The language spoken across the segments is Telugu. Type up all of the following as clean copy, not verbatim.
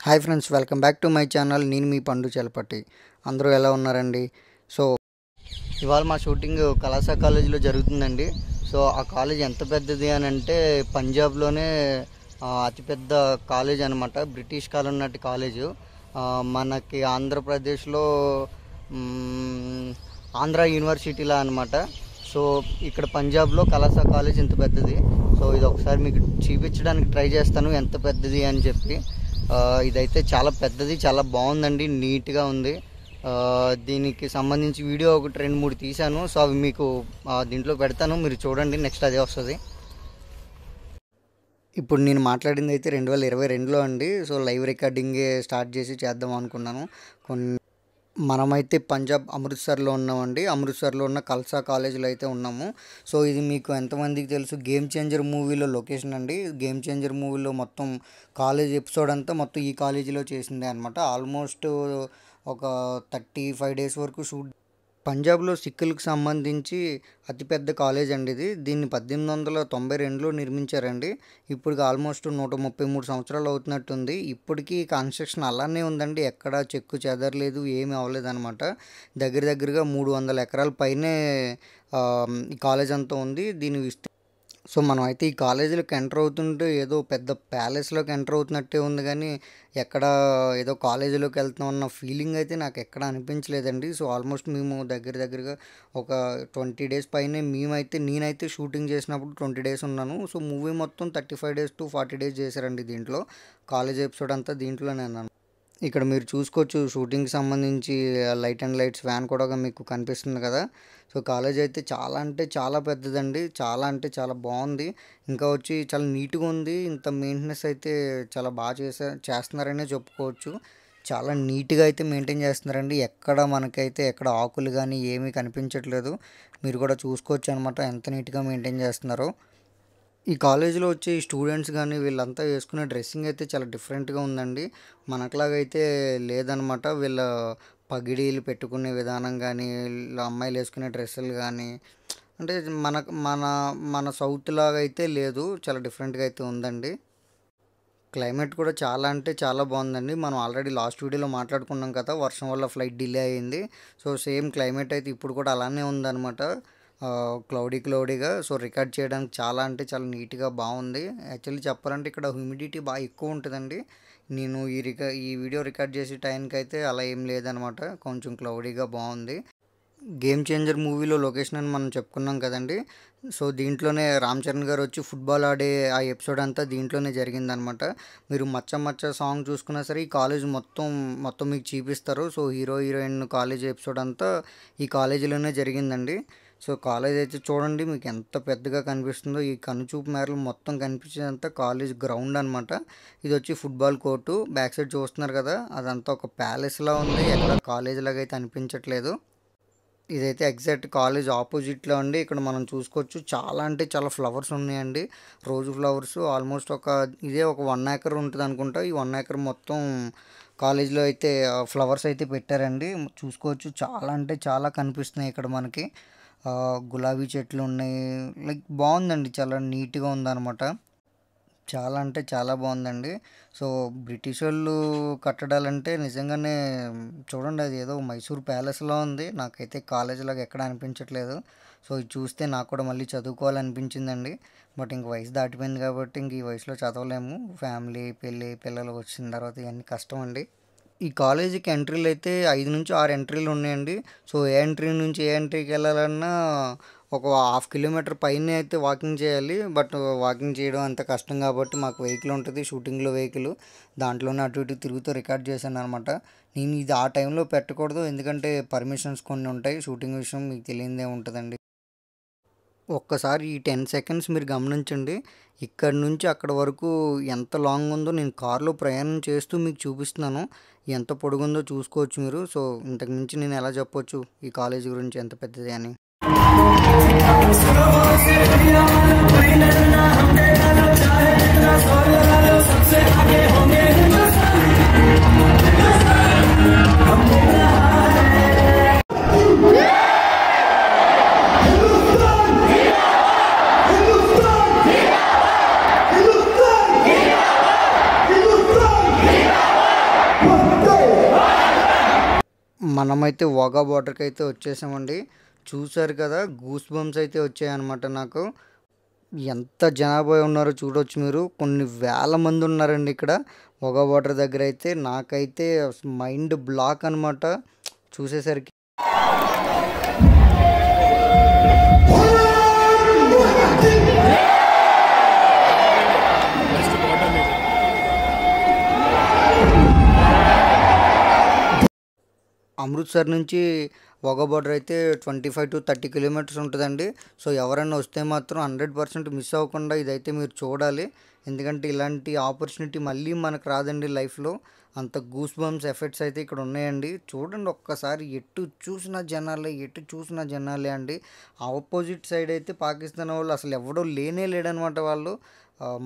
Hi friends, welcome back to my channel. నేను మీ పండు చలపతి. అందరూ ఎలా ఉన్నారండి? సో ఇవాళ మా షూటింగ్ కళాశా కాలేజీలో జరుగుతుందండి. సో ఆ కాలేజ్ ఎంత పెద్దది అని అంటే పంజాబ్లోనే అతిపెద్ద కాలేజ్ అనమాట. బ్రిటిష్ కాలం నాటి కాలేజు. మనకి ఆంధ్రప్రదేశ్లో ఆంధ్ర యూనివర్సిటీలా అనమాట. సో ఇక్కడ పంజాబ్లో కళాశా కాలేజ్ ఇంత పెద్దది. సో ఇది ఒకసారి మీకు చూపించడానికి ట్రై చేస్తాను ఎంత పెద్దది అని చెప్పి. ఇదైతే చాలా పెద్దది, చాలా బాగుందండి, నీట్గా ఉంది. దీనికి సంబంధించి వీడియో ఒకటి 2-3 తీశాను. సో అవి మీకు దీంట్లో పెడతాను, మీరు చూడండి. నెక్స్ట్ అదే వస్తుంది. ఇప్పుడు నేను మాట్లాడింది అయితే 2022లో అండి. సో లైవ్ రికార్డింగే స్టార్ట్ చేసి చేద్దాం అనుకున్నాను. మనమైతే పంజాబ్ అమృత్సర్లో ఉన్నామండి. అమృత్సర్లో ఉన్న కల్సా కాలేజీలో అయితే ఉన్నాము. సో ఇది మీకు ఎంతమందికి తెలుసు, గేమ్ చేంజర్ మూవీలో లొకేషన్ అండి. గేమ్ చేంజర్ మూవీలో మొత్తం కాలేజ్ ఎపిసోడ్ అంతా మొత్తం ఈ కాలేజీలో చేసిందే అనమాట. ఆల్మోస్ట్ ఒక 35 డేస్ వరకు షూట్. పంజాబ్లో సిక్కులకు సంబంధించి అతిపెద్ద కాలేజ్ అండి ఇది. దీన్ని 1892లో నిర్మించారండి. ఇప్పటికి ఆల్మోస్ట్ 133 సంవత్సరాలు అవుతున్నట్టుంది. ఇప్పటికీ కన్స్ట్రక్షన్ అలానే ఉందండి, ఎక్కడా చెక్కు చెదరలేదు, ఏమీ అవ్వలేదన్నమాట. దగ్గరగా 300 ఎకరాల పైనే ఈ కాలేజ్ అంతా ఉంది. సో మనం అయితే ఈ కాలేజీలోకి ఎంటర్ అవుతుంటే ఏదో పెద్ద ప్యాలెస్లోకి ఎంటర్ అవుతున్నట్టే ఉంది, కానీ ఎక్కడ ఏదో కాలేజీలోకి వెళ్తున్నాం అన్న ఫీలింగ్ అయితే నాకు ఎక్కడ అనిపించలేదండి. సో ఆల్మోస్ట్ మేము దగ్గరగా ఒక 20 డేస్ పైనే నేనైతే షూటింగ్ చేసినప్పుడు 20 డేస్ ఉన్నాను. సో మూవీ మొత్తం 35 డేస్ టు 40 డేస్ చేశారండి దీంట్లో. కాలేజ్ ఎపిసోడ్ అంతా దీంట్లోనే అన్నాను. ఇక్కడ మీరు చూసుకోవచ్చు, షూటింగ్కి సంబంధించి లైట్ అండ్ లైట్స్ వ్యాన్ కూడా మీకు కనిపిస్తుంది కదా. సో కాలేజ్ అయితే చాలా అంటే చాలా పెద్దదండి, చాలా అంటే చాలా బాగుంది. ఇంకా వచ్చి చాలా నీట్గా ఉంది. ఇంత మెయింటెనెన్స్ అయితే చాలా బాగా చేస్తున్నారనే చెప్పుకోవచ్చు. చాలా నీట్గా అయితే మెయింటైన్ చేస్తున్నారండి. ఎక్కడ ఆకులు కానీ ఏమీ కనిపించట్లేదు. మీరు కూడా చూసుకోవచ్చు అనమాట ఎంత నీట్గా మెయింటైన్ చేస్తున్నారో. ఈ కాలేజీలో వచ్చే స్టూడెంట్స్ కానీ వీళ్ళంతా వేసుకునే డ్రెస్సింగ్ అయితే చాలా డిఫరెంట్గా ఉందండి. మనకులాగైతే లేదనమాట. వీళ్ళ పగిడీలు పెట్టుకునే విధానం కానీ, అమ్మాయిలు వేసుకునే డ్రెస్సులు కానీ, అంటే మన సౌత్ లాగా అయితే లేదు, చాలా డిఫరెంట్గా అయితే ఉందండి. క్లైమేట్ కూడా చాలా అంటే చాలా బాగుందండి. మనం ఆల్రెడీ లాస్ట్ వీడియోలో మాట్లాడుకున్నాం కదా, వర్షం వల్ల ఫ్లైట్ డిలే అయ్యింది. సో సేమ్ క్లైమేట్ అయితే ఇప్పుడు కూడా అలానే ఉందన్నమాట, క్లౌడీగా. సో రికార్డ్ చేయడానికి చాలా అంటే చాలా నీట్గా బాగుంది. యాక్చువల్లీ చెప్పాలంటే ఇక్కడ హ్యూమిడిటీ బాగా ఎక్కువ ఉంటుందండి. నేను ఈ వీడియో రికార్డ్ చేసే టైంకి అయితే అలా ఏం లేదనమాట, కొంచెం క్లౌడీగా బాగుంది. గేమ్ చేంజర్ మూవీలో లొకేషన్ అని మనం చెప్పుకున్నాం కదండి. సో దీంట్లోనే రామ్ చరణ్ గారు వచ్చి ఫుట్బాల్ ఆడే ఆ ఎపిసోడ్ అంతా దీంట్లోనే జరిగిందనమాట. మీరు మచ్చ సాంగ్ చూసుకున్నా సరే ఈ కాలేజ్ మొత్తం మీకు చూపిస్తారు. సో హీరోయిన్ కాలేజ్ ఎపిసోడ్ అంతా ఈ కాలేజీలోనే జరిగిందండి. సో కాలేజ్ అయితే చూడండి, మీకు ఎంత పెద్దగా కనిపిస్తుందో. ఈ కనుచూపు మేరలు మొత్తం కనిపించేదంతా కాలేజ్ గ్రౌండ్ అనమాట. ఇది వచ్చి ఫుట్బాల్ కోర్టు. బ్యాక్ సైడ్ చూస్తున్నారు కదా, అదంతా ఒక ప్యాలెస్లా ఉంది, ఎక్కడ కాలేజ్ లాగా అయితే అనిపించట్లేదు. ఇదైతే ఎగ్జాక్ట్ కాలేజ్ ఆపోజిట్లో అండి. ఇక్కడ మనం చూసుకోవచ్చు, చాలా అంటే చాలా ఫ్లవర్స్ ఉన్నాయండి, రోజు ఫ్లవర్స్. ఆల్మోస్ట్ ఇదే ఒక 1 ఏకర్ ఉంటుంది అనుకుంటా. ఈ 1 ఏకర్ మొత్తం కాలేజ్లో అయితే ఫ్లవర్స్ అయితే పెట్టారండి. చూసుకోవచ్చు, చాలా అంటే చాలా కనిపిస్తున్నాయి ఇక్కడ మనకి. గులాబీ చెట్లు ఉన్నాయి, లైక్ బాగుందండి, చాలా నీట్గా ఉందన్నమాట. చాలా అంటే చాలా బాగుందండి. సో బ్రిటిష్ వాళ్ళు కట్టడాలంటే నిజంగానే చూడండి, అది ఏదో మైసూర్ ప్యాలెస్లో ఉంది. నాకైతే కాలేజ్ లాగా ఎక్కడ అనిపించట్లేదు. సో ఇది చూస్తే నాకు కూడా మళ్ళీ చదువుకోవాలనిపించిందండి. బట్ ఇంక వయసు దాటిపోయింది కాబట్టి ఇంక ఈ వయసులో చదవలేము. ఫ్యామిలీ, పిల్లలు వచ్చిన తర్వాత ఇవన్నీ కష్టం అండి. ఈ కాలేజీకి ఎంట్రీలు అయితే 5 నుంచి 6 ఎంట్రీలు ఉన్నాయండి. సో ఏ ఎంట్రీ నుంచి ఏ ఎంట్రీకి వెళ్ళాలన్నా ఒక 1/2 కిలోమీటర్ పైనే అయితే వాకింగ్ చేయాలి. బట్ వాకింగ్ చేయడం అంత కష్టం కాబట్టి మాకు వెహికల్ ఉంటుంది, షూటింగ్లో వెహికల్. దాంట్లోనే అటు ఇటు తిరుగుతూ రికార్డ్ చేశాను అనమాట. నేను ఇది ఆ టైంలో పెట్టకూడదు, ఎందుకంటే పర్మిషన్స్ కొన్ని ఉంటాయి. షూటింగ్ విషయం మీకు తెలియదే ఉంటుందండి. ఒక్కసారి ఈ 10 సెకండ్స్ మీరు గమనించండి. ఇక్కడ నుంచి అక్కడ వరకు ఎంత లాంగ్ ఉందో నేను కార్లో ప్రయాణం చేస్తూ మీకు చూపిస్తున్నాను. ఎంత పొడుగుందో చూసుకోవచ్చు మీరు. సో ఇంతకు మించి నేను ఎలా చెప్పొచ్చు ఈ కాలేజీ గురించి ఎంత పెద్దది అని. మనమైతే వాఘా బార్డర్కి అయితే వచ్చేసామండి. చూసారు కదా, గూస్ బంప్స్ అయితే వచ్చాయన్నమాట నాకు. ఎంత జనాభా ఉన్నారో చూడొచ్చు మీరు. కొన్ని వేల మంది ఉన్నారండి ఇక్కడ వాఘా బార్డర్ దగ్గర అయితే. నాకైతే మైండ్ బ్లాక్ అనమాట చూసేసరికి. అమృత్సర్ నుంచి వాఘా బార్డర్ అయితే 25 to 30 కిలోమీటర్స్ ఉంటుందండి. సో ఎవరైనా వస్తే మాత్రం 100% మిస్ అవ్వకుండా ఇదైతే మీరు చూడాలి. ఎందుకంటే ఇలాంటి ఆపర్చునిటీ మళ్ళీ మనకు రాదండి లైఫ్లో. అంత గూస్ బంప్స్ ఎఫెక్ట్స్ అయితే ఇక్కడ ఉన్నాయండి. చూడండి ఒక్కసారి, ఎటు చూసిన జనాలే, ఎటు చూసిన జనాలే అండి. ఆపోజిట్ సైడ్ అయితే పాకిస్తాన్ వాళ్ళు అసలు ఎవడో లేనే లేడనమాట వాళ్ళు.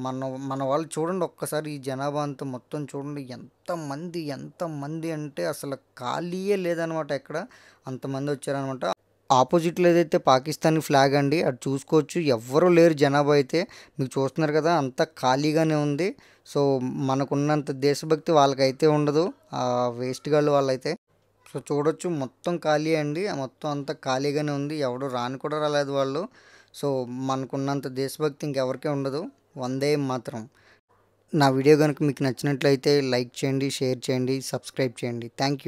మన మన వాళ్ళు చూడండి ఒక్కసారి, ఈ జనాభా అంతా మొత్తం చూడండి ఎంతమంది అంటే అసలు ఖాళీయే లేదనమాట ఎక్కడ. అంతమంది వచ్చారనమాట. ఆపోజిట్లో ఏదైతే పాకిస్తానీ ఫ్లాగ్ అండి, అది చూసుకోవచ్చు. ఎవ్వరూ లేరు జనాభా అయితే. మీకు చూస్తున్నారు కదా, అంతా ఖాళీగానే ఉంది. సో మనకున్నంత దేశభక్తి వాళ్ళకైతే ఉండదు, వేస్ట్ గాళ్ళు వాళ్ళైతే. సో చూడొచ్చు మొత్తం ఖాళీ అండి, మొత్తం అంతా ఖాళీగానే ఉంది. ఎవడు రాని కూడా రాలేదు వాళ్ళు. సో మనకున్నంత దేశభక్తి ఇంకెవరికీ ఉండదు. వందే మాత్రం. నా వీడియో కనుక మీకు నచ్చినట్లయితే లైక్ చేయండి, షేర్ చేయండి, సబ్స్క్రైబ్ చేయండి. Thank you.